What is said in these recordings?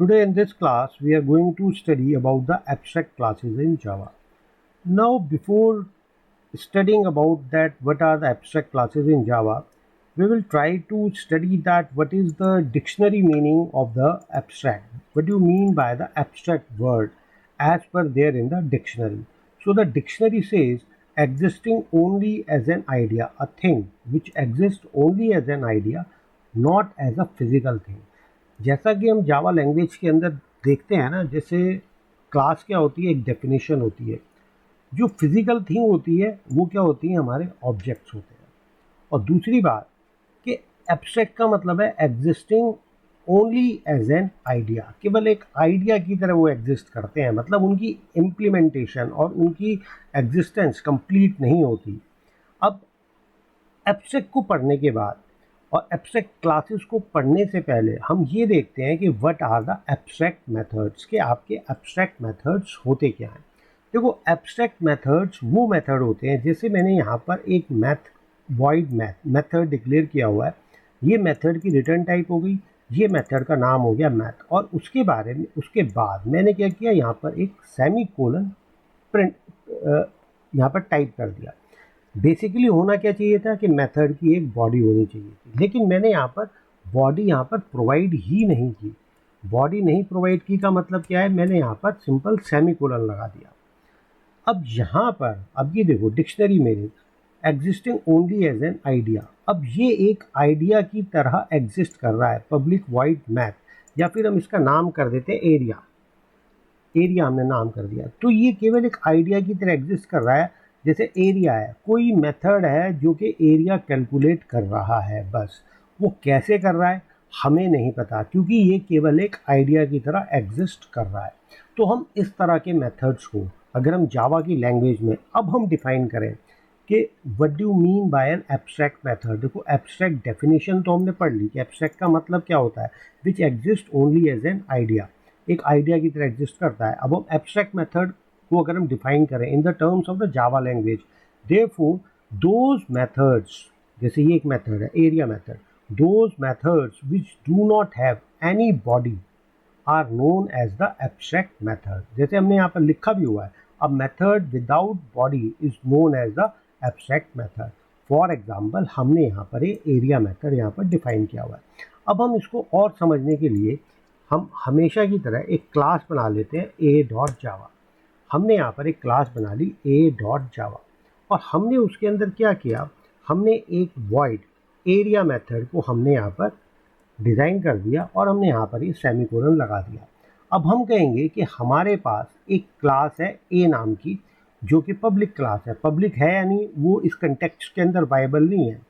Today in this class we are going to study about the abstract classes in Java. Now before studying about that what are the abstract classes in Java, we will try to study that what is the dictionary meaning of the abstract. What do you mean by the abstract word as per there in the dictionary? So the dictionary says existing only as an idea, a thing which exists only as an idea, not as a physical thing. जैसा कि हम Java language के अंदर देखते हैं ना, जैसे class क्या होती है, एक डेफिनेशन होती है। जो फिजिकल थिंग होती है वो क्या होती है, हमारे ऑब्जेक्ट्स होते हैं। और दूसरी बात कि एब्स्ट्रैक्ट का मतलब है existing only as an idea, केवल एक आइडिया की तरह वो एग्जिस्ट करते हैं, मतलब उनकी इम्प्लीमेंटेशन और उनकी एग्जिस्टेंस कंप्लीट नहीं होती। अब एब्स्ट्रैक्ट को पढ़ने के बाद और एब्स्ट्रैक्ट क्लासेस को पढ़ने से पहले हम ये देखते हैं कि what are the abstract methods, के आपके एब्स्ट्रैक्ट मेथड्स होते क्या हैं। देखो, एब्स्ट्रैक्ट मेथड्स वो मेथड होते हैं, जैसे मैंने यहाँ पर एक वॉइड मेथड डिक्लेयर किया हुआ है। ये मेथड की रिटर्न टाइप हो गई, ये मेथड का नाम हो गया मैथ, और उसके बारे में उसके बाद मैंने क्या किया, यहाँ पर एक सेमी कोलन प्रिंट यहाँ पर टाइप कर दिया। बेसिकली होना क्या चाहिए था कि मेथड की एक बॉडी होनी चाहिए थी, लेकिन मैंने यहाँ पर बॉडी यहाँ पर प्रोवाइड ही नहीं की। बॉडी नहीं प्रोवाइड की का मतलब क्या है, मैंने यहाँ पर सिंपल सेमीकोलन लगा दिया। अब यहाँ पर अब ये देखो, dictionary meaning existing only as an idea. अब ये एक आइडिया की तरह एग्जिस्ट कर रहा है, पब्लिक वॉइड मैथ, या फिर हम इसका नाम कर देते हैं एरिया। एरिया हमने नाम कर दिया, तो ये केवल एक आइडिया की तरह एग्जिस्ट कर रहा है। जैसे एरिया है, कोई मेथड है जो कि एरिया कैलकुलेट कर रहा है, बस वो कैसे कर रहा है हमें नहीं पता, क्योंकि ये केवल एक आइडिया की तरह एग्जिस्ट कर रहा है। तो हम इस तरह के मेथड्स को अगर हम जावा की लैंग्वेज में अब हम डिफाइन करें कि what do you mean by an abstract method. देखो, एब्स्ट्रैक्ट डेफिनेशन तो हमने पढ़ ली कि एब्स्ट्रैक्ट का मतलब क्या होता है, which exist only as an idea, एक आइडिया की तरह एग्जिस्ट करता है। अब हम एब्स्ट्रैक्ट मेथड को अगर हम डिफाइन करें in the terms of the Java language, therefore those methods, जैसे ये एक मेथड है area method, those methods which do not have any body are known as the abstract method. जैसे हमने यहाँ पर लिखा भी हुआ है, a method without body is known as the abstract method. For example, हमने यहाँ पर ये एरिया मेथड यहाँ पर डिफाइन किया हुआ है। अब हम इसको और समझने के लिए हम हमेशा की तरह एक क्लास बना लेते हैं a.java। हमने यहाँ पर एक क्लास बना ली a.java, और हमने उसके अंदर क्या किया, हमने एक वॉइड एरिया मेथड को हमने यहाँ पर डिज़ाइन कर दिया, और हमने यहाँ पर ये सेमीकोलन लगा दिया। अब हम कहेंगे कि हमारे पास एक क्लास है a नाम की, जो कि पब्लिक क्लास है। पब्लिक है यानी वो इस कंटेक्स्ट के अंदर वायबल नहीं है,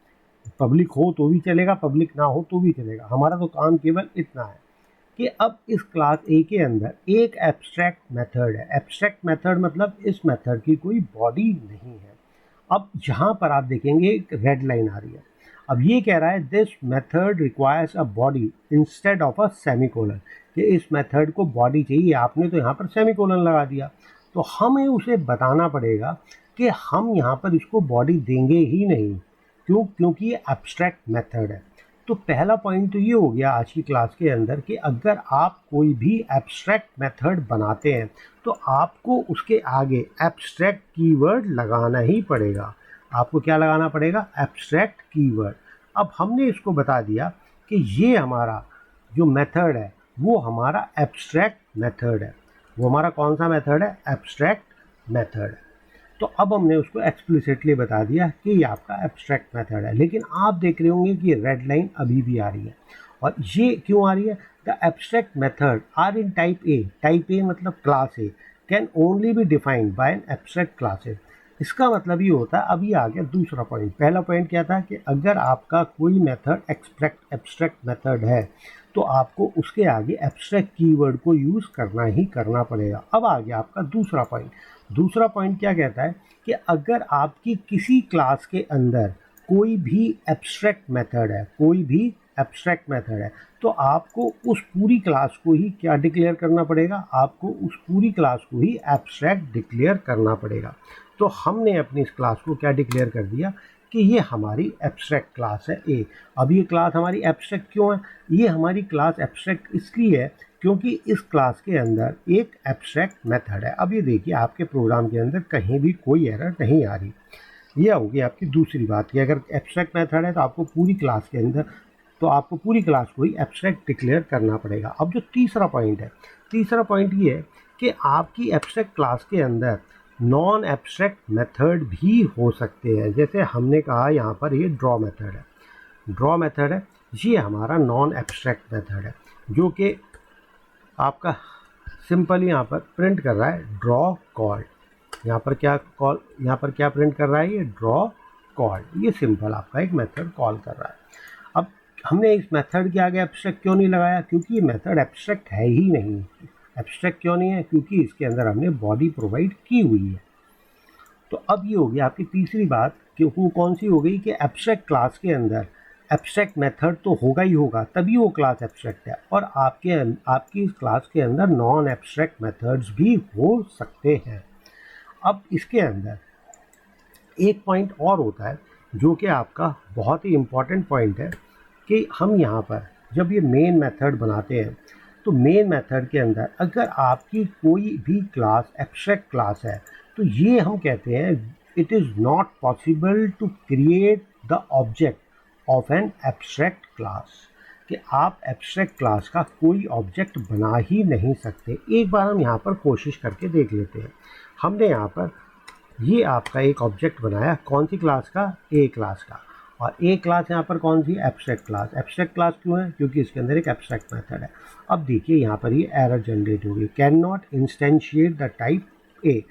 पब्लिक हो तो भी चलेगा, पब्लिक ना हो तो भी चलेगा। हमारा तो काम केवल इतना है कि अब इस क्लास ए के अंदर एक एब्स्ट्रैक्ट मेथड है। एब्स्ट्रैक्ट मेथड मतलब इस मेथड की कोई बॉडी नहीं है। अब यहाँ पर आप देखेंगे एक रेड लाइन आ रही है। अब ये कह रहा है this method requires a body instead of a semicolon, कि इस मेथड को बॉडी चाहिए, आपने तो यहाँ पर सेमीकोलन लगा दिया। तो हमें उसे बताना पड़ेगा कि हम यहाँ पर इसको बॉडी देंगे ही नहीं। क्यों? क्योंकि ये एब्स्ट्रैक्ट मेथड है। तो पहला पॉइंट तो ये हो गया आज की क्लास के अंदर कि अगर आप कोई भी एब्स्ट्रैक्ट मेथड बनाते हैं तो आपको उसके आगे एब्स्ट्रैक्ट कीवर्ड लगाना ही पड़ेगा। आपको क्या लगाना पड़ेगा? Abstract keyword. अब हमने इसको बता दिया कि ये हमारा जो मेथड है वो हमारा एब्स्ट्रैक्ट मेथड है। वो हमारा कौन सा मेथड है? एब्स्ट्रैक्ट मेथड है। तो अब हमने उसको एक्सप्लिसिटली बता दिया कि ये आपका एब्स्ट्रैक्ट मेथड है। लेकिन आप देख रहे होंगे कि रेड लाइन अभी भी आ रही है, और ये क्यों आ रही है? The abstract method are in type A. Type A मतलब class A can only be defined by an abstract classes. इसका मतलब ये होता है, अभी आ गया दूसरा पॉइंट। पहला पॉइंट क्या था कि अगर आपका कोई मेथड एब्स्ट्रैक्ट मेथड है तो आपको उसके आगे एब्स्ट्रैक्ट कीवर्ड को यूज़ करना ही करना पड़ेगा। अब आ गया आपका दूसरा पॉइंट। दूसरा पॉइंट क्या कहता है कि अगर आपकी किसी क्लास के अंदर कोई भी एब्स्ट्रैक्ट मेथड है, कोई भी एब्स्ट्रैक्ट मेथड है, तो आपको उस पूरी क्लास को ही क्या डिक्लेयर करना पड़ेगा? आपको उस पूरी क्लास को ही एब्स्ट्रैक्ट डिक्लेयर करना पड़ेगा। तो हमने अपनी इस क्लास को क्या डिक्लेयर कर दिया कि ये हमारी एब्स्ट्रैक्ट क्लास है ए। अब ये क्लास हमारी एब्स्ट्रैक्ट क्यों है? ये हमारी क्लास एब्स्ट्रैक्ट इसलिए है क्योंकि इस क्लास के अंदर एक एब्स्ट्रैक्ट मेथड है। अब ये देखिए आपके प्रोग्राम के अंदर कहीं भी कोई एरर नहीं आ रही। ये होगी आपकी दूसरी बात कि अगर एब्स्ट्रैक्ट मेथड है तो आपको पूरी क्लास के अंदर आपको पूरी क्लास को ही एब्स्ट्रैक्ट डिक्लेयर करना पड़ेगा। अब जो तीसरा पॉइंट है, तीसरा पॉइंट ये है कि आपकी एब्स्ट्रैक्ट क्लास के अंदर नॉन एब्स्ट्रैक्ट मेथड भी हो सकते हैं। जैसे हमने कहा यहाँ पर ये ड्रॉ मेथड है, ड्रॉ मेथड है, ये हमारा नॉन एब्स्ट्रैक्ट मेथड है जो कि आपका सिंपल यहाँ पर प्रिंट कर रहा है ड्रॉ कॉल। यहाँ पर क्या प्रिंट कर रहा है? ये ड्रॉ कॉल। ये सिंपल आपका एक मेथड कॉल कर रहा है। अब हमने इस मेथड के आगे एब्स्ट्रैक्ट क्यों नहीं लगाया? क्योंकि ये मेथड एब्स्ट्रैक्ट है ही नहीं। एब्स्ट्रैक्ट क्यों नहीं है? क्योंकि इसके अंदर हमने बॉडी प्रोवाइड की हुई है। तो अब ये होगी आपकी तीसरी बात कि वो कौन सी हो गई कि एब्स्ट्रैक्ट क्लास के अंदर एब्स्ट्रैक्ट मेथड तो होगा ही होगा, तभी वो क्लास एब्स्ट्रैक्ट है। और आपकी इस क्लास के अंदर नॉन एब्स्ट्रैक्ट मेथड्स भी हो सकते हैं। अब इसके अंदर एक पॉइंट और होता है जो कि आपका बहुत ही इम्पॉर्टेंट पॉइंट है कि हम यहाँ पर जब ये मेन मेथड बनाते हैं तो मेन मेथड के अंदर अगर आपकी कोई भी क्लास एब्स्ट्रैक्ट क्लास है तो ये हम कहते हैं it is not possible to create the object of an abstract class, कि आप एब्स्ट्रैक्ट क्लास का कोई ऑब्जेक्ट बना ही नहीं सकते। एक बार हम यहाँ पर कोशिश करके देख लेते हैं। हमने यहाँ पर ये आपका एक ऑब्जेक्ट बनाया, कौन सी क्लास का? ए क्लास का। और ए क्लास यहाँ पर कौन सी? Abstract class. एब्स्ट्रैक्ट क्लास क्यों है? क्योंकि इसके अंदर एक एब्स्ट्रैक्ट मेथड है। अब देखिए यहाँ पर ये एरर जनरेट होगी, can not instantiate the type A.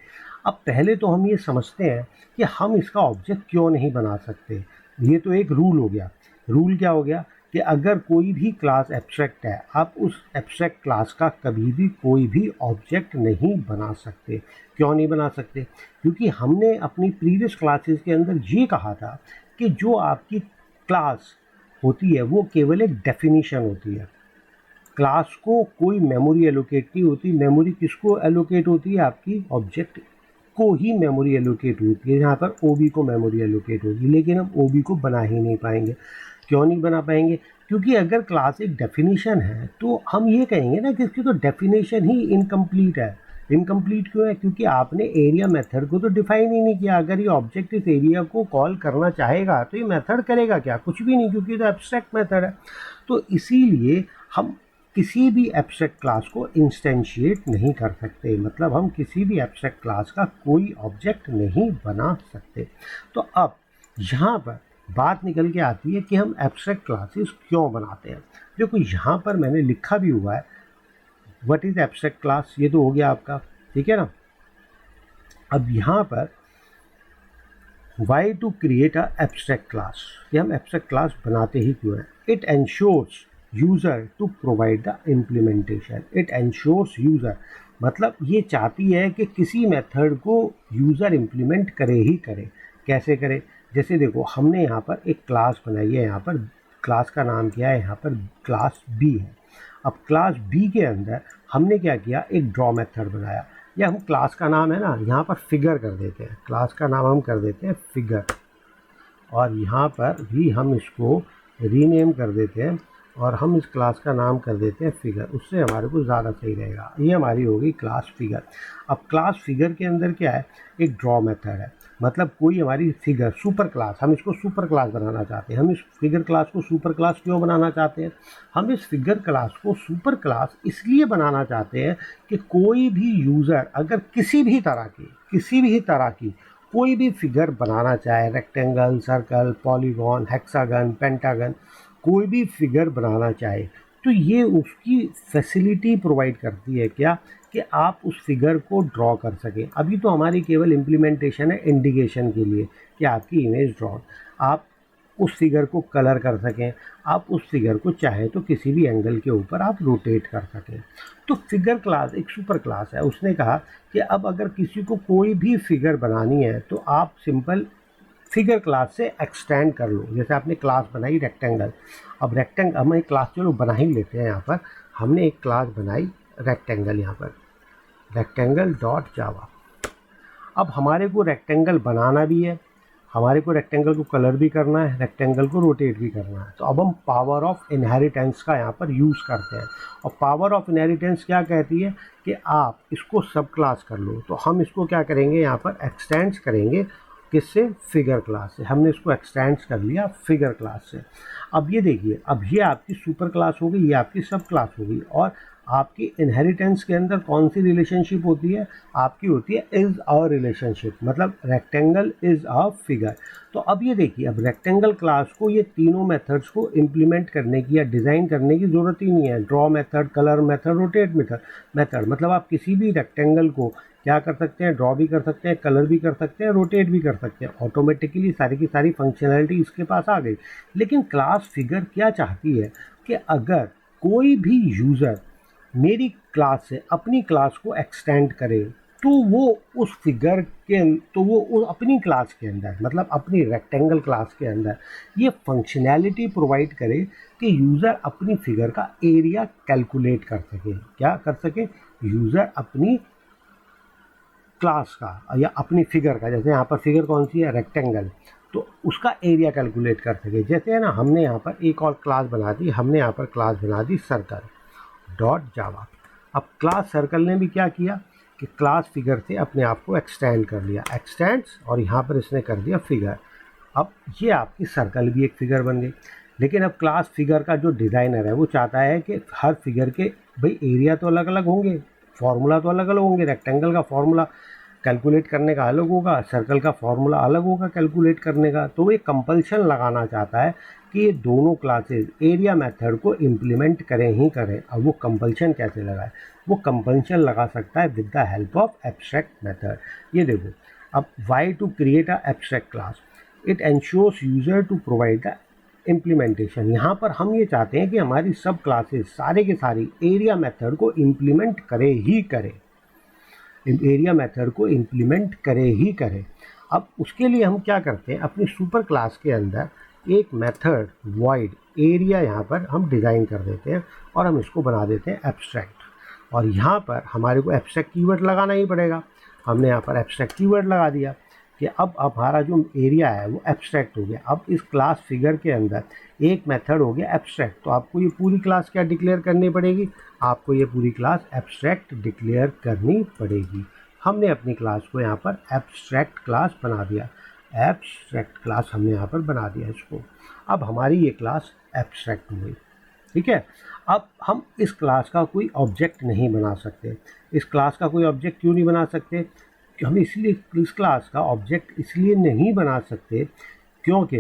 अब पहले तो हम ये समझते हैं कि हम इसका ऑब्जेक्ट क्यों नहीं बना सकते। ये तो एक रूल हो गया। रूल क्या हो गया कि अगर कोई भी क्लास एब्स्ट्रैक्ट है, आप उस एब्स्ट्रैक्ट क्लास का कभी भी कोई भी ऑब्जेक्ट नहीं बना सकते। क्यों नहीं बना सकते? क्योंकि हमने अपनी प्रीवियस क्लासेस के अंदर ये कहा था कि जो आपकी क्लास होती है वो केवल एक डेफिनेशन होती है। क्लास को कोई मेमोरी एलोकेट नहीं होती। मेमोरी किसको एलोकेट होती है? आपकी ऑब्जेक्ट को ही मेमोरी एलोकेट होती है। यहाँ पर ओबी को मेमोरी एलोकेट होगी, लेकिन हम ओबी को बना ही नहीं पाएंगे। क्यों नहीं बना पाएंगे? क्योंकि अगर क्लास एक डेफिनेशन है तो हम ये कहेंगे ना कि इसकी तो डेफिनेशन ही इनकम्प्लीट है। इनकम्प्लीट क्यों है? क्योंकि आपने एरिया मेथड को तो डिफाइन ही नहीं किया। अगर ये ऑब्जेक्ट इस एरिया को कॉल करना चाहेगा तो ये मेथड करेगा क्या? कुछ भी नहीं, क्योंकि तो एब्स्ट्रैक्ट मेथड है। तो इसीलिए हम किसी भी एब्स्ट्रैक्ट क्लास को इंस्टेंशिएट नहीं कर सकते, मतलब हम किसी भी एब्स्ट्रैक्ट क्लास का कोई ऑब्जेक्ट नहीं बना सकते। तो अब यहाँ पर बात निकल के आती है कि हम एब्स्ट्रैक्ट क्लासेस क्यों बनाते हैं। देखो यहाँ पर मैंने लिखा भी हुआ है व्हाट इज़ एब्स्ट्रैक्ट क्लास, ये तो हो गया आपका, ठीक है ना। अब यहाँ पर why to create a abstract class, ये हम एब्स्ट्रैक्ट क्लास बनाते ही क्यों हैं? It ensures user to provide the implementation. It ensures user मतलब ये चाहती है कि किसी मेथड को यूज़र इम्प्लीमेंट करे ही करे। कैसे करे? जैसे देखो हमने यहाँ पर एक क्लास बनाई है, यहाँ पर क्लास का नाम क्या है? यहाँ पर क्लास बी है। अब क्लास बी के अंदर हमने क्या किया? एक ड्रॉ मेथड बनाया, या हम क्लास का नाम है ना यहाँ पर फिगर कर देते हैं, क्लास का नाम हम कर देते हैं फिगर, और यहाँ पर भी हम इसको रीनेम कर देते हैं और हम इस क्लास का नाम कर देते हैं फिगर। उससे हमारे को ज़्यादा सही रहेगा। ये हमारी होगी क्लास फिगर। अब क्लास फिगर के अंदर क्या है? एक ड्रॉ मेथड है, मतलब कोई हमारी फिगर सुपर क्लास, हम इसको सुपर क्लास बनाना चाहते हैं। हम इस फिगर क्लास को सुपर क्लास क्यों बनाना चाहते हैं? हम इस फिगर क्लास को सुपर क्लास इसलिए बनाना चाहते हैं कि कोई भी यूज़र अगर किसी भी तरह की कोई भी फिगर बनाना चाहे, rectangle, circle, polygon, hexagon, pentagon, कोई भी फिगर बनाना चाहे तो ये उसकी फैसिलिटी प्रोवाइड करती है क्या? कि आप उस फिगर को ड्रॉ कर सकें। अभी तो हमारी केवल इम्प्लीमेंटेशन है इंडिकेशन के लिए कि आपकी इमेज ड्रॉ, आप उस फिगर को कलर कर सकें, आप उस फिगर को चाहे तो किसी भी एंगल के ऊपर आप रोटेट कर सकें। तो फिगर क्लास एक सुपर क्लास है। उसने कहा कि अब अगर किसी को कोई भी फिगर बनानी है तो आप सिंपल फिगर क्लास से एक्सटेंड कर लो। जैसे आपने क्लास बनाई रेक्टेंगल, अब हम एक क्लास चलो बना ही लेते हैं। यहाँ पर हमने एक क्लास बनाई रेक्टेंगल, यहाँ पर रेक्टेंगल डॉट जावा। अब हमारे को रेक्टेंगल बनाना भी है, हमारे को रेक्टेंगल को कलर भी करना है, रेक्टेंगल को रोटेट भी करना है। तो अब हम पावर ऑफ इनहेरिटेंस का यहाँ पर यूज़ करते हैं। और पावर ऑफ इनहेरिटेंस क्या कहती है कि आप इसको सब क्लास कर लो। तो हम इसको क्या करेंगे, यहाँ पर एक्सटेंड्स करेंगे, किससे, फिगर क्लास से। हमने इसको एक्सटेंड्स कर लिया फिगर क्लास से। अब ये देखिए, अब ये आपकी सुपर क्लास हो गई, ये आपकी सब क्लास हो गई। और आपकी इनहेरिटेंस के अंदर कौन सी रिलेशनशिप होती है, आपकी होती है इज़ अ रिलेशनशिप, मतलब रेक्टेंगल इज़ अ फिगर। तो अब ये देखिए, अब रेक्टेंगल क्लास को ये तीनों मेथड्स को इम्प्लीमेंट करने की या डिज़ाइन करने की ज़रूरत ही नहीं है। Draw method, colour method, rotate method, मतलब आप किसी भी रेक्टेंगल को क्या कर सकते हैं, ड्रॉ भी कर सकते हैं, कलर भी कर सकते हैं, रोटेट भी कर सकते हैं। ऑटोमेटिकली सारी की सारी फंक्शनैलिटी इसके पास आ गई। लेकिन क्लास फिगर क्या चाहती है कि अगर कोई भी यूज़र मेरी क्लास से अपनी क्लास को एक्सटेंड करे, तो वो उस फिगर के, तो वो अपनी क्लास के अंदर, मतलब अपनी रेक्टेंगल क्लास के अंदर ये फंक्शनैलिटी प्रोवाइड करे कि यूज़र अपनी फिगर का एरिया कैलकुलेट कर सके। क्या कर सके, यूज़र अपनी क्लास का या अपनी फिगर का, जैसे यहाँ पर फिगर कौन सी है, रेक्टेंगल, तो उसका एरिया कैलकुलेट कर सके। जैसे है ना, हमने यहाँ पर एक और क्लास बना दी, हमने यहाँ पर क्लास बना दी सर्कल डॉट जावा। अब क्लास सर्कल ने भी क्या किया कि क्लास फिगर से अपने आप को एक्सटेंड कर लिया, एक्सटेंड्स, और यहाँ पर इसने कर दिया फिगर। अब ये आपकी सर्कल भी एक फिगर बन गई। लेकिन अब क्लास फिगर का जो डिज़ाइनर है वो चाहता है कि हर फिगर के भाई एरिया तो अलग अलग होंगे, फार्मूला तो अलग अलग होंगे। रेक्टेंगल का फार्मूला कैलकुलेट करने का अलग होगा, सर्कल का फार्मूला अलग होगा कैलकुलेट करने का। तो वो एक कंपल्शन लगाना चाहता है कि ये दोनों क्लासेस एरिया मेथड को इम्प्लीमेंट करें ही करें। अब वो कंपल्शन कैसे लगाए, वो कंपल्शन लगा सकता है with the help of abstract method. ये देखो, अब why to create a abstract class, it ensures user to provide the implementation. यहाँ पर हम ये चाहते हैं कि हमारी सब क्लासेस सारे के सारी एरिया मेथड को इम्प्लीमेंट करे ही करे, एरिया मेथड को इम्प्लीमेंट करे ही करे। अब उसके लिए हम क्या करते हैं, अपनी सुपर क्लास के अंदर एक मेथड वॉइड एरिया यहाँ पर हम डिज़ाइन कर देते हैं और हम इसको बना देते हैं एब्स्ट्रैक्ट। और यहाँ पर हमारे को एब्स्ट्रैक्ट कीवर्ड लगाना ही पड़ेगा। हमने यहाँ पर एब्स्ट्रैक्ट कीवर्ड लगा दिया कि अब हमारा जो एरिया है वो एब्स्ट्रैक्ट हो गया। अब इस क्लास फिगर के अंदर एक मेथड हो गया एब्स्ट्रैक्ट, तो आपको ये पूरी क्लास क्या डिक्लेयर करनी पड़ेगी, आपको ये पूरी क्लास एब्स्ट्रैक्ट डिक्लेयर करनी पड़ेगी। हमने अपनी क्लास को यहाँ पर एब्स्ट्रैक्ट क्लास बना दिया, एब्स्ट्रैक्ट क्लास हमने यहाँ पर बना दिया इसको। अब हमारी ये क्लास एब्स्ट्रैक्ट हो गई, ठीक है। अब हम इस क्लास का कोई ऑब्जेक्ट नहीं बना सकते। इस क्लास का कोई ऑब्जेक्ट क्यों नहीं बना सकते, कि हम इसलिए इस क्लास का ऑब्जेक्ट इसलिए नहीं बना सकते क्योंकि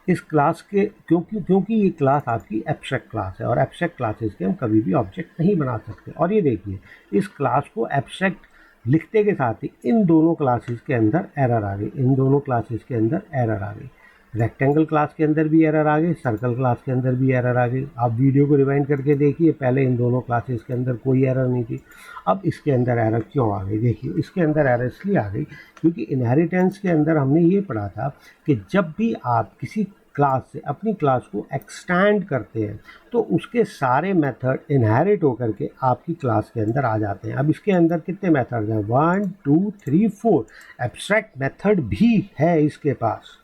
इस क्लास के क्योंकि ये क्लास आपकी एब्स्ट्रैक्ट क्लास है और एब्स्ट्रैक्ट क्लासेस के हम कभी भी ऑब्जेक्ट नहीं बना सकते। और ये देखिए, इस क्लास को एब्स्ट्रैक्ट लिखते के साथ ही इन दोनों क्लासेस के अंदर एरर आ गई, इन दोनों क्लासेस के अंदर एरर आ गई। रेक्टेंगल क्लास के अंदर भी एरर आ गई, सर्कल क्लास के अंदर भी एरर आ गई। आप वीडियो को रिवाइंड करके देखिए, पहले इन दोनों क्लासेस के अंदर कोई एरर नहीं थी। अब इसके अंदर एरर क्यों आ गई, देखिए इसके अंदर एरर इसलिए आ गई क्योंकि इनहेरिटेंस के अंदर हमने ये पढ़ा था कि जब भी आप किसी क्लास से अपनी क्लास को एक्सटेंड करते हैं तो उसके सारे मेथड इनहेरिट होकर के आपकी क्लास के अंदर आ जाते हैं। अब इसके अंदर कितने मेथड हैं, 1 2 3 4 एब्स्ट्रैक्ट मेथड भी है इसके पास।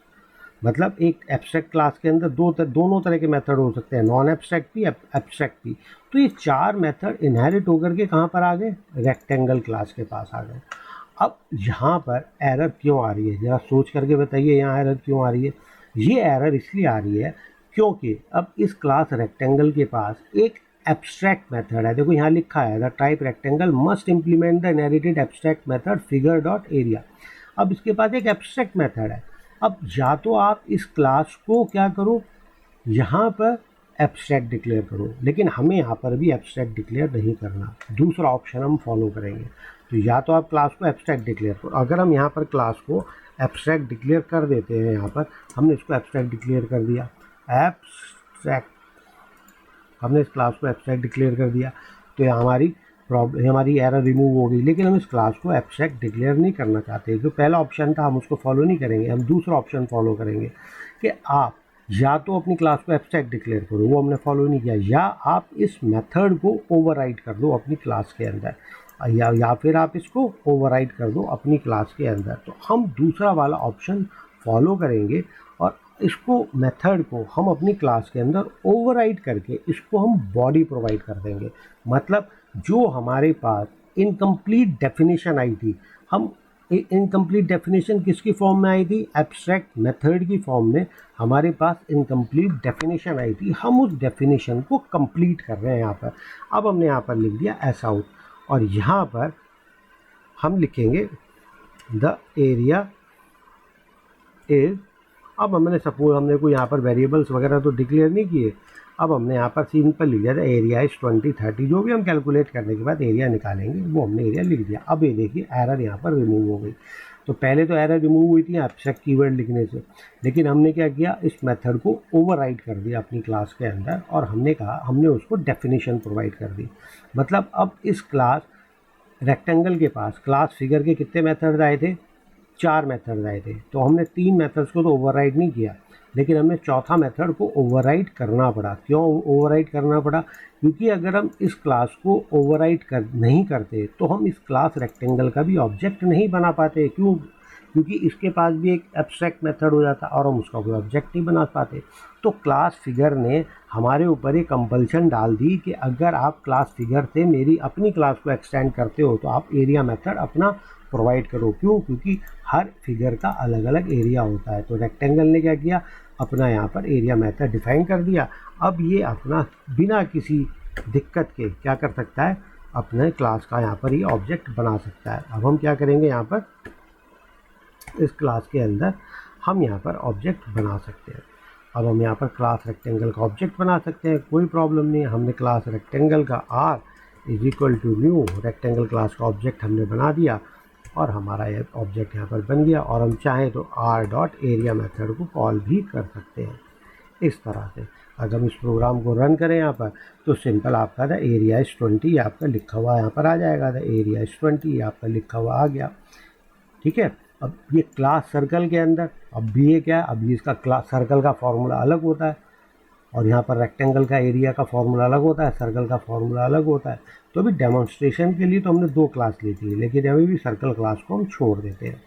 मतलब एक एब्स्ट्रैक्ट क्लास के अंदर दोनों तरह के मेथड हो सकते हैं, नॉन एब्स्ट्रैक्ट भी, एब्स्ट्रैक्ट भी। तो ये चार मेथड इनहेरिट होकर के कहाँ पर आ गए, रेक्टेंगल क्लास के पास आ गए। अब यहाँ पर एरर क्यों आ रही है, ज़रा सोच करके बताइए, यहाँ एरर क्यों आ रही है। ये एरर इसलिए आ रही है क्योंकि अब इस क्लास रेक्टेंगल के पास एक एब्स्ट्रैक्ट मेथड है। देखो यहाँ लिखा है, the type rectangle must implement the inherited abstract method figure dot area. अब इसके पास एक एब्स्ट्रैक्ट मेथड है। अब या तो आप इस क्लास को क्या करो, यहाँ पर एब्स्ट्रैक्ट डिक्लेयर करो, लेकिन हमें यहाँ पर भी एब्स्ट्रैक्ट डिक्लेयर नहीं करना, दूसरा ऑप्शन हम फॉलो करेंगे। तो या तो आप क्लास को एब्स्ट्रैक्ट डिक्लेयर करो। अगर हम यहाँ पर क्लास को एब्स्ट्रैक्ट डिक्लेयर कर देते हैं, यहाँ पर हमने इसको एब्स्ट्रैक्ट डिक्लेयर कर दिया, एब्स्ट्रैक्ट, हमने इस क्लास को एब्स्ट्रैक्ट डिक्लेयर कर दिया, तो ये हमारी एरर रिमूव हो गई। लेकिन हम इस क्लास को एब्स्ट्रैक्ट डिक्लेयर नहीं करना चाहते। जो पहला ऑप्शन था हम उसको फॉलो नहीं करेंगे, हम दूसरा ऑप्शन फॉलो करेंगे कि आप या तो अपनी क्लास को एब्स्ट्रैक्ट डिक्लेयर करो, वो हमने फॉलो नहीं किया, या आप इस मेथड को ओवरराइड कर दो अपनी क्लास के अंदर। या फिर आप इसको ओवरराइड कर दो अपनी क्लास के अंदर। तो हम दूसरा वाला ऑप्शन फॉलो करेंगे और इसको मेथड को हम अपनी क्लास के अंदर ओवरराइड करके इसको हम बॉडी प्रोवाइड कर देंगे। मतलब जो हमारे पास इनकम्प्लीट डेफिनेशन आई थी, हम इनकम्प्लीट डेफिनेशन किसकी फॉर्म में आई थी? एब्स्ट्रैक्ट मेथड की फॉर्म में हमारे पास इनकम्प्लीट डेफिनेशन आई थी। हम उस डेफिनेशन को कंप्लीट कर रहे हैं यहाँ पर। अब हमने यहाँ पर लिख दिया एस आउट और यहाँ पर हम लिखेंगे द एरिया इज, अब हमने सपोज हमने कोई यहाँ पर वेरिएबल्स वगैरह तो डिक्लेयर नहीं किए, अब हमने यहाँ पर सिंपल लिख दिया था एरिया इज 20 30, जो भी हम कैलकुलेट करने के बाद एरिया निकालेंगे वो हमने एरिया लिख दिया। अब ये देखिए एरर यहाँ पर रिमूव हो गई। तो पहले तो एरर रिमूव हुई थी एब्स्ट्रैक्ट कीवर्ड लिखने से, लेकिन हमने क्या किया, इस मेथड को ओवरराइड कर दिया अपनी क्लास के अंदर और हमने कहा हमने उसको डेफिनेशन प्रोवाइड कर दी। मतलब अब इस क्लास रेक्टेंगल के पास क्लास फिगर के कितने मेथड्स आए थे? 4 मेथड्स आए थे। तो हमने 3 मेथड्स को तो ओवरराइड नहीं किया, लेकिन हमें चौथा मेथड को ओवरराइड करना पड़ा। क्यों ओवरराइड करना पड़ा? क्योंकि अगर हम इस क्लास को ओवरराइड नहीं करते तो हम इस क्लास रेक्टेंगल का भी ऑब्जेक्ट नहीं बना पाते। क्यों? क्योंकि इसके पास भी एक एब्स्ट्रैक्ट मेथड हो जाता और हम उसका कोई ऑब्जेक्ट नहीं बना पाते। तो क्लास फिगर ने हमारे ऊपर एक कंपल्शन डाल दी कि अगर आप क्लास फिगर से मेरी अपनी क्लास को एक्सटेंड करते हो तो आप एरिया मेथड अपना प्रोवाइड करो। क्यों? क्योंकि हर फिगर का अलग अलग एरिया होता है। तो रेक्टेंगल ने क्या किया, अपना यहाँ पर एरिया मेथड डिफाइन कर दिया। अब ये अपना बिना किसी दिक्कत के क्या कर सकता है, अपने क्लास का यहाँ पर ये ऑब्जेक्ट बना सकता है। अब हम क्या करेंगे, यहाँ पर इस क्लास के अंदर हम यहाँ पर ऑब्जेक्ट बना सकते हैं। अब हम यहाँ पर क्लास रेक्टेंगल का ऑब्जेक्ट बना सकते हैं, कोई प्रॉब्लम नहीं। हमने क्लास रेक्टेंगल का R is equal to new rectangle class का ऑब्जेक्ट हमने बना दिया और हमारा ये ऑब्जेक्ट यहाँ पर बन गया। और हम चाहें तो आर डॉट एरिया मेथड को कॉल भी कर सकते हैं इस तरह से। अगर हम इस प्रोग्राम को रन करें यहाँ पर तो सिंपल आपका द एरिया इज 20 आपका लिखा हुआ यहाँ पर आ जाएगा। द एरिया इज 20 आपका लिखा हुआ आ गया। ठीक है। अब ये क्लास सर्कल के अंदर अब भी ये क्या है, अब ये इसका क्लास सर्कल का फॉर्मूला अलग होता है और यहाँ पर रेक्टेंगल का एरिया का फॉर्मूला अलग होता है, सर्कल का फॉर्मूला अलग होता है। तो अभी डेमोन्स्ट्रेशन के लिए तो हमने 2 क्लास ली थी, लेकिन अभी भी सर्कल क्लास को हम छोड़ देते हैं।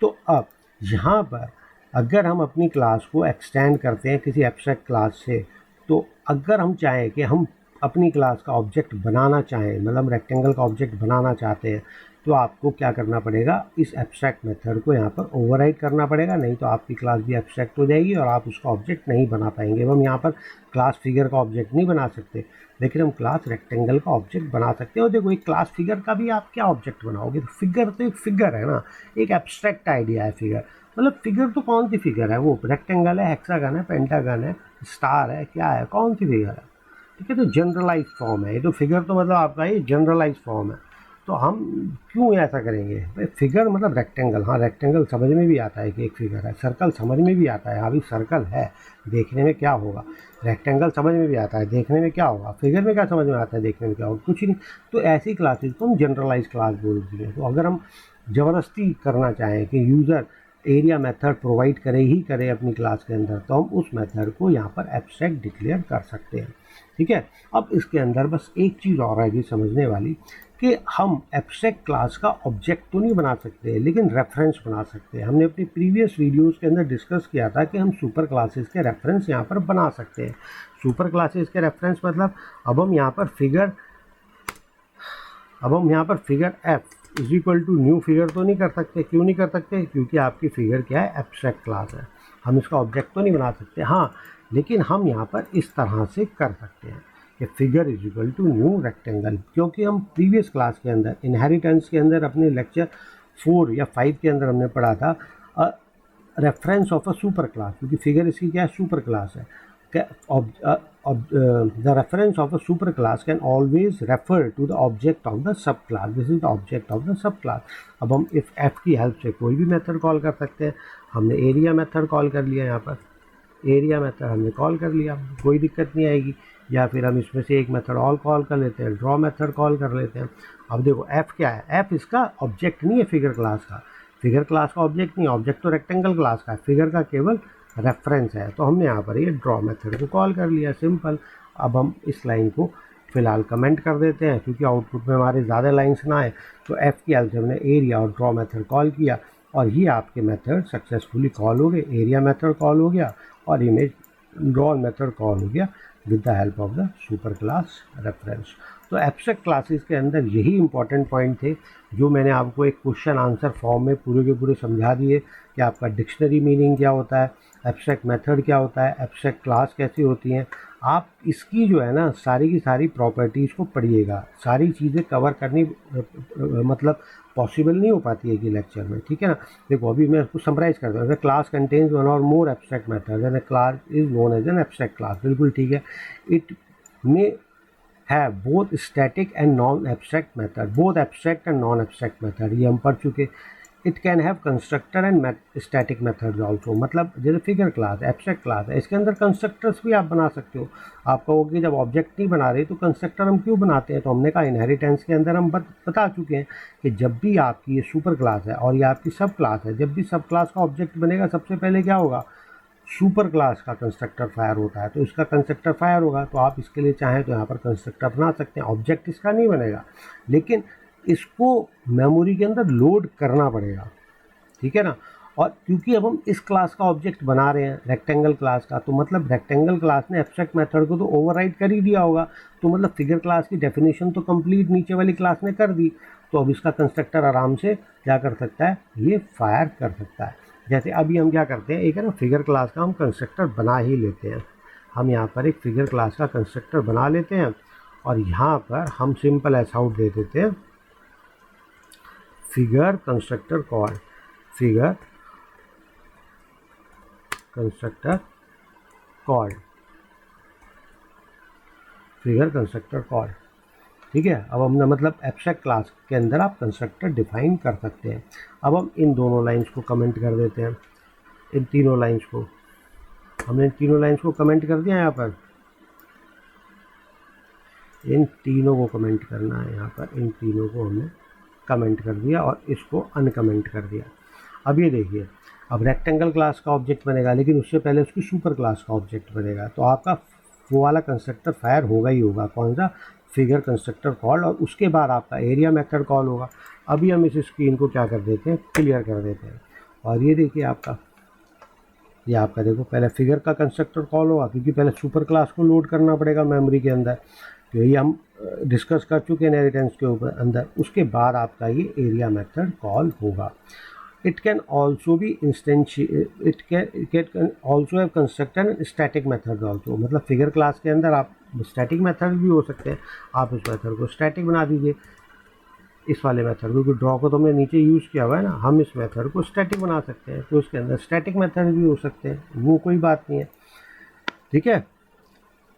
तो अब यहाँ पर अगर हम अपनी क्लास को एक्सटेंड करते हैं किसी एब्स्ट्रैक्ट क्लास से, तो अगर हम चाहें कि हम अपनी क्लास का ऑब्जेक्ट बनाना चाहें, मतलब रेक्टेंगल का ऑब्जेक्ट बनाना चाहते हैं, तो आपको क्या करना पड़ेगा, इस एब्स्ट्रैक्ट मेथड को यहाँ पर ओवरराइड करना पड़ेगा। नहीं तो आपकी क्लास भी एब्स्ट्रैक्ट हो जाएगी और आप उसका ऑब्जेक्ट नहीं बना पाएंगे। हम यहाँ पर क्लास फिगर का ऑब्जेक्ट नहीं बना सकते, लेकिन हम क्लास रेक्टेंगल का ऑब्जेक्ट बना सकते हैं। और देखो, एक क्लास फिगर का भी आप क्या ऑब्जेक्ट बनाओगे? तो फिगर तो एक फिगर है ना, एक एब्स्ट्रैक्ट आइडिया है फिगर। मतलब फिगर तो कौन सी फिगर है? वो रेक्टेंगल है, हेक्सागन है, पेंटागन है, स्टार है, क्या है, कौन सी फिगर है? ठीक है। तो जनरलाइज फॉर्म है ये। तो फिगर तो मतलब आपका ये जनरलाइज फॉर्म है। तो हम क्यों ऐसा करेंगे भाई? फिगर मतलब रेक्टेंगल, हाँ रेक्टेंगल समझ में भी आता है कि एक फिगर है। सर्कल समझ में भी आता है, हाँ भी सर्कल है, देखने में क्या होगा। रेक्टेंगल समझ में भी आता है, देखने में क्या होगा। फिगर में क्या समझ में आता है, देखने में क्या होगा, कुछ नहीं। तो ऐसी क्लासेज को हम जनरलाइज क्लास बोलते हैं। तो अगर हम ज़बरदस्ती करना चाहें कि यूज़र एरिया मेथड प्रोवाइड करे ही करे अपनी क्लास के अंदर, तो हम उस मेथड को यहाँ पर एब्स्ट्रैक्ट डिक्लेयर कर सकते हैं। ठीक है। अब इसके अंदर बस एक चीज़ और आएगी समझने वाली कि हम एब्स्ट्रैक्ट क्लास का ऑब्जेक्ट तो नहीं बना सकते, लेकिन रेफरेंस बना सकते हैं। हमने अपनी प्रीवियस वीडियोस के अंदर डिस्कस किया था कि हम सुपर क्लासेस के रेफरेंस यहाँ पर बना सकते हैं। सुपर क्लासेस के रेफरेंस मतलब अब हम यहाँ पर figure F is equal to new figure तो नहीं कर सकते। क्यों नहीं कर सकते? क्योंकि आपकी फिगर क्या है, एब्स्ट्रैक्ट क्लास है, हम इसका ऑब्जेक्ट तो नहीं बना सकते। हाँ, लेकिन हम यहाँ पर इस तरह से कर सकते हैं कि figure is equal to new rectangle. क्योंकि हम प्रीवियस क्लास के अंदर इनहेरिटेंस के अंदर अपने लेक्चर 4 या 5 के अंदर हमने पढ़ा था reference of a super class, क्योंकि फिगर इसकी क्या है, सुपर क्लास है। The reference of a superclass can always refer to the object of the subclass. This is the object of the subclass. अब हम if f की help से कोई भी मेथड कॉल कर सकते हैं। हमने एरिया मेथड कॉल कर लिया, यहाँ पर एरिया मेथड हमने कॉल कर लिया, कोई दिक्कत नहीं आएगी। या फिर हम इसमें से एक मेथड और कॉल कर लेते हैं, ड्रॉ मेथड कॉल कर लेते हैं। अब देखो f क्या है, f इसका ऑब्जेक्ट नहीं है फिगर क्लास का। फिगर क्लास का ऑब्जेक्ट नहीं, ऑब्जेक्ट तो रेक्टेंगल क्लास का है, फिगर का केवल रेफरेंस है। तो हमने यहाँ पर ये ड्रॉ मेथड को कॉल कर लिया, सिंपल। अब हम इस लाइन को फ़िलहाल कमेंट कर देते हैं, क्योंकि आउटपुट में हमारे ज़्यादा लाइंस ना आए, तो एफ की हेल्प से हमने एरिया और ड्रॉ मेथड कॉल किया और ये आपके मेथड सक्सेसफुली कॉल हो गए। एरिया मेथड कॉल हो गया और इमेज ड्रॉ मेथड कॉल हो गया with the help of the super class reference. तो एब्स्ट्रैक्ट क्लासेस के अंदर यही इंपॉर्टेंट पॉइंट थे जो मैंने आपको एक क्वेश्चन आंसर फॉर्म में पूरे के पूरे समझा दिए कि आपका डिक्शनरी मीनिंग क्या होता है, एब्स्ट्रैक्ट मेथड क्या होता है, एब्स्ट्रैक्ट क्लास कैसी होती हैं। आप इसकी जो है ना सारी की सारी प्रॉपर्टीज़ को पढ़िएगा, सारी चीज़ें कवर करनी मतलब पॉसिबल नहीं हो पाती है कि लेक्चर में, ठीक है ना। देखो अभी मैं उसको समराइज़ करता हूँ। क्लास कंटेन्स वन और more abstract method and class is known as an abstract class, बिल्कुल ठीक है। इट मे है both static and non abstract method, both abstract and non abstract method, ये हम पढ़ चुके। It can have constructor and static methods also, मतलब जैसे फिगर क्लास एब्स्ट्रैक्ट क्लास है, इसके अंदर कंस्ट्रक्टर्स भी आप बना सकते हो। आप कहोगे जब ऑब्जेक्ट नहीं बना रहे तो कंस्ट्रक्टर हम क्यों बनाते हैं, तो हमने कहा इनहेरिटेंस के अंदर हम बता चुके हैं कि जब भी आपकी ये सुपर क्लास है और ये आपकी सब क्लास है, जब भी सब क्लास का ऑब्जेक्ट बनेगा सबसे पहले क्या होगा, सुपर क्लास का कंस्ट्रक्टर फायर होता है, तो इसका कंस्ट्रक्टर फायर होगा। तो आप इसके लिए चाहें तो यहाँ पर कंस्ट्रक्टर बना सकते हैं, ऑब्जेक्ट इसका नहीं बनेगा, लेकिन इसको मेमोरी के अंदर लोड करना पड़ेगा, ठीक है ना। और क्योंकि अब हम इस क्लास का ऑब्जेक्ट बना रहे हैं रेक्टेंगल क्लास का, तो मतलब रेक्टेंगल क्लास ने एब्स्ट्रैक्ट मेथड को तो ओवरराइड कर ही दिया होगा, तो मतलब फिगर क्लास की डेफिनेशन तो कंप्लीट नीचे वाली क्लास ने कर दी। तो अब इसका कंस्ट्रक्टर आराम से क्या कर सकता है, ये फायर कर सकता है। जैसे अभी हम क्या करते हैं, एक है ना फिगर क्लास का हम कंस्ट्रक्टर बना ही लेते हैं। हम यहाँ पर एक फिगर क्लास का कंस्ट्रक्टर बना लेते हैं और यहाँ पर हम सिंपल एस आउट दे देते हैं figure constructor call, figure constructor call, figure constructor call, ठीक है। अब हमने मतलब एब्स्ट्रैक्ट क्लास के अंदर आप कंस्ट्रक्टर डिफाइन कर सकते हैं। अब हम इन दोनों लाइंस को कमेंट कर देते हैं, इन तीनों लाइंस को हमने इन तीनों लाइंस को कमेंट कर दिया। यहाँ पर इन तीनों को कमेंट करना है, यहाँ पर इन तीनों को हमने कमेंट कर दिया और इसको अनकमेंट कर दिया। अब ये देखिए, अब रेक्टेंगल क्लास का ऑब्जेक्ट बनेगा, लेकिन उससे पहले उसकी सुपर क्लास का ऑब्जेक्ट बनेगा, तो आपका वो वाला कंस्ट्रक्टर फायर होगा ही होगा, कौन सा, फिगर कंस्ट्रक्टर कॉल, और उसके बाद आपका एरिया मेथड कॉल होगा। अभी हम इस स्क्रीन को क्या कर देते हैं, क्लियर कर देते हैं। और ये देखिए ये आपका देखो पहले फिगर का कंस्ट्रक्टर कॉल होगा, क्योंकि पहले सुपर क्लास को लोड करना पड़ेगा मेमोरी के अंदर, तो ये हम डिस्कस कर चुके हैं इनहेरिटेंस के ऊपर अंदर। उसके बाद आपका ये एरिया मेथड कॉल होगा। It can also be it can also have constructor and static method also, मतलब फिगर क्लास के अंदर आप स्टैटिक मेथड भी हो सकते हैं। आप इस मेथड को स्टैटिक बना दीजिए, इस वाले मेथड को, ड्रॉ को तो हमने नीचे यूज़ किया हुआ है ना, हम इस मेथड को स्टैटिक बना सकते हैं, तो उसके अंदर स्टैटिक मेथड भी हो सकते हैं, वो कोई बात नहीं है, ठीक है।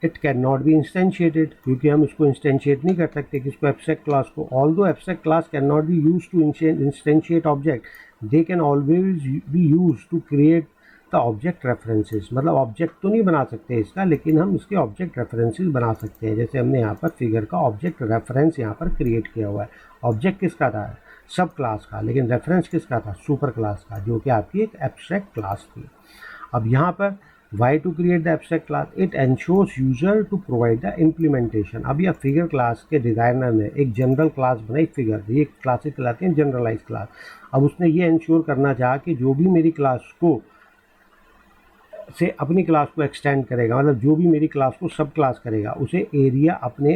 It can not be instantiated, क्योंकि हम इसको इंस्टेंशिएट नहीं कर सकते किसको, एब्स्ट्रैक्ट क्लास को। Although abstract class can not be use to instantiate object, they can always be use to create the object references, मतलब ऑब्जेक्ट तो नहीं बना सकते इसका, लेकिन हम इसके ऑब्जेक्ट रेफरेंसेस बना सकते हैं। जैसे हमने यहाँ पर फिगर का ऑब्जेक्ट रेफरेंस यहाँ पर क्रिएट किया हुआ है। ऑब्जेक्ट किसका था, सब क्लास का, लेकिन रेफरेंस किसका था, सुपर क्लास का, जो कि आपकी एक एब्स्ट्रैक्ट क्लास थी। अब यहाँ पर why to create the abstract class, it ensures user to provide the implementation। अब यह फिगर क्लास के डिज़ाइनर ने एक जनरल क्लास बनाई फिगर, ये क्लासेस कहलाती हैं जनरलाइज क्लास। अब उसने ये इंश्योर करना चाहा कि जो भी मेरी क्लास को से अपनी क्लास को एक्सटेंड करेगा, मतलब जो भी मेरी क्लास को सब क्लास करेगा, उसे एरिया अपने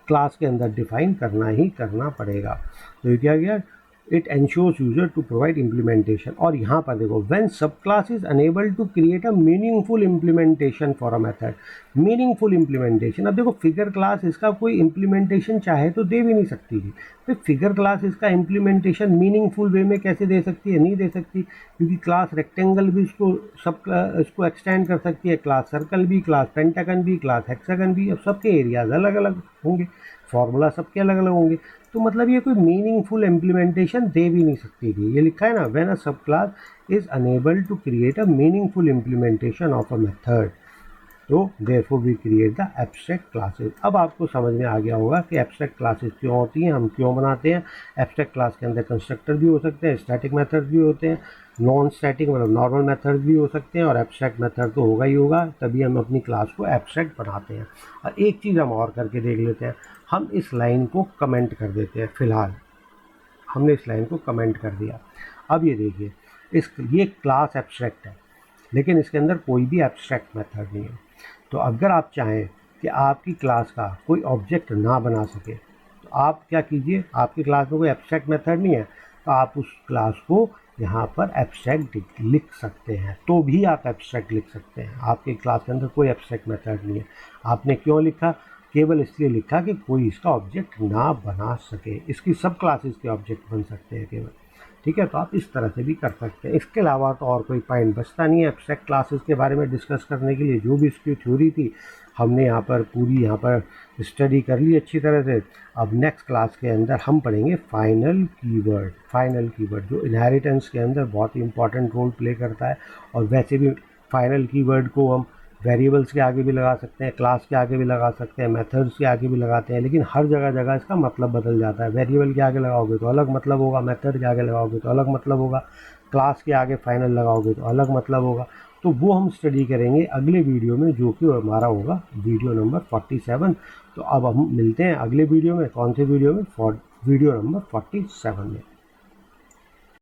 क्लास के अंदर डिफाइन करना ही करना पड़ेगा। तो ये क्या गया, it ensures user to provide implementation. और यहाँ पर देखो, when sub class is unable to create a meaningful implementation for a method, meaningful implementation. अब देखो फिगर क्लास इसका कोई इम्प्लीमेंटेशन चाहे तो दे भी नहीं सकती थी, तो फिगर क्लास इसका इम्प्लीमेंटेशन मीनिंगफुल वे में कैसे दे सकती है, नहीं दे सकती, क्योंकि क्लास रेक्टेंगल भी इसको एक्सटेंड कर सकती है, क्लास सर्कल भी, क्लास पेंटागन भी, क्लास हेक्सागन भी। अब सबके एरियाज अलग अलग होंगे, फॉर्मूला सबके अलग अलग होंगे, तो मतलब ये कोई मीनिंगफुल इम्प्लीमेंटेशन दे भी नहीं सकती थी। ये लिखा है ना, when a sub class is unable to create a meaningful implementation of a method, तो therefore we create the abstract classes. अब आपको समझ में आ गया होगा कि एब्स्ट्रैक्ट क्लासेस क्यों होती हैं, हम क्यों बनाते हैं। एब्स्ट्रैक्ट क्लास के अंदर कंस्ट्रक्टर भी हो सकते हैं, स्टैटिक मेथड भी होते हैं, नॉन स्टैटिक मतलब नॉर्मल मेथड भी हो सकते हैं, और एब्स्ट्रैक्ट मेथड तो होगा ही होगा, तभी हम अपनी क्लास को एब्स्ट्रैक्ट बनाते हैं। और एक चीज़ हम और करके देख लेते हैं, हम इस लाइन को कमेंट कर देते हैं। फिलहाल हमने इस लाइन को कमेंट कर दिया। अब ये देखिए, ये क्लास एब्स्ट्रैक्ट है, लेकिन इसके अंदर कोई भी एब्स्ट्रैक्ट मेथड नहीं है। तो अगर आप चाहें कि आपकी क्लास का कोई ऑब्जेक्ट ना बना सके, तो आप क्या कीजिए, आपकी क्लास में कोई एब्स्ट्रैक्ट मेथड नहीं है, तो आप उस क्लास को यहाँ पर एब्स्ट्रैक्ट लिख सकते हैं। तो भी आप एब्स्ट्रैक्ट लिख सकते हैं, आपकी क्लास के अंदर कोई एब्स्ट्रैक्ट मेथड नहीं है। आपने क्यों लिखा, केवल इसलिए लिखा कि कोई इसका ऑब्जेक्ट ना बना सके, इसकी सब क्लासेस के ऑब्जेक्ट बन सकते हैं केवल। ठीक है, तो आप इस तरह से भी कर सकते हैं। इसके अलावा तो और कोई पॉइंट बचता नहीं है एब्स्ट्रैक्ट क्लासेस के बारे में डिस्कस करने के लिए। जो भी इसकी थ्योरी थी हमने यहाँ पर पूरी यहाँ पर स्टडी कर ली अच्छी तरह से। अब नेक्स्ट क्लास के अंदर हम पढ़ेंगे फाइनल कीवर्ड। फाइनल कीवर्ड जो इनहेरिटेंस के अंदर बहुत ही इंपॉर्टेंट रोल प्ले करता है, और वैसे भी फाइनल कीवर्ड को हम वेरिएबल्स के आगे भी लगा सकते हैं, क्लास के आगे भी लगा सकते हैं, मेथड्स के आगे भी लगाते हैं, लेकिन हर जगह जगह इसका मतलब बदल जाता है। वेरिएबल के आगे लगाओगे तो अलग मतलब होगा, मेथड के आगे लगाओगे तो अलग मतलब होगा, क्लास के आगे फाइनल लगाओगे तो अलग मतलब होगा। तो वो हम स्टडी करेंगे अगले वीडियो में, जो कि हमारा होगा वीडियो नंबर 47। तो अब हम मिलते हैं अगले वीडियो में। कौन से वीडियो में? वीडियो नंबर 47 में।